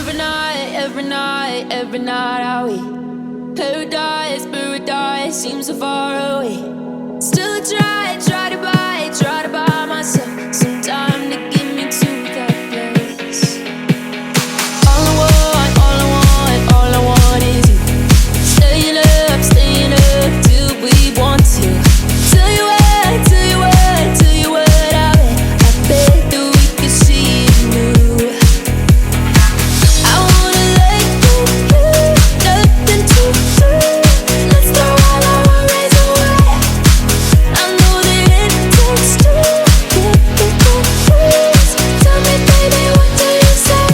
every night are we paradise, paradise seems so far away. Still try to buy myself some time to get me to that place. All I want is you. Staying up till we want to. Tell you what I bet that we could see it new. I wanna let you, nothing to do. Let's throw all our worries away. I know that it takes two to get confused. Tell me, baby, what do you say?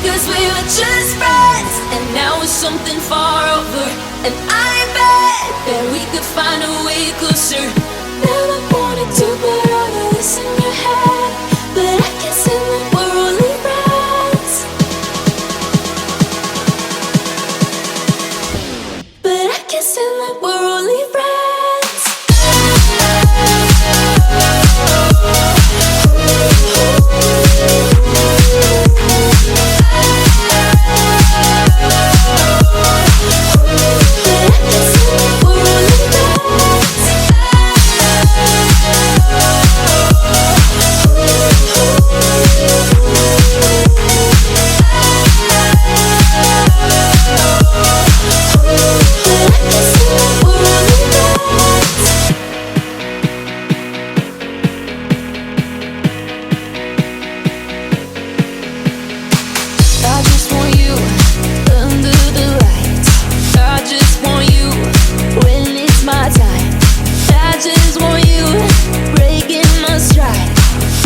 'Cause we were just friends, and now it's something far over. And I bet that we could find a way closer. Never wanted to put all of this in your head, but I can't say that we're only friends. But I can't say that we're only friends. I just want you under the lights. I just want you when it's my time. I just want you breaking my stride.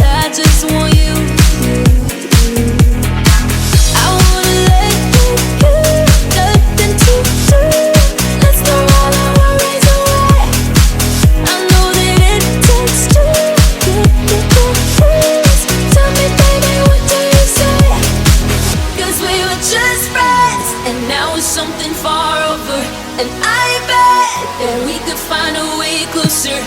I just want you. I wanna let you, nothing to do. Let's throw all our worries away. I know that it takes two to get confused. Tell me, baby, what do you say? 'Cause we were just friends, and now it's something far over. And I bet that we could find a way closer.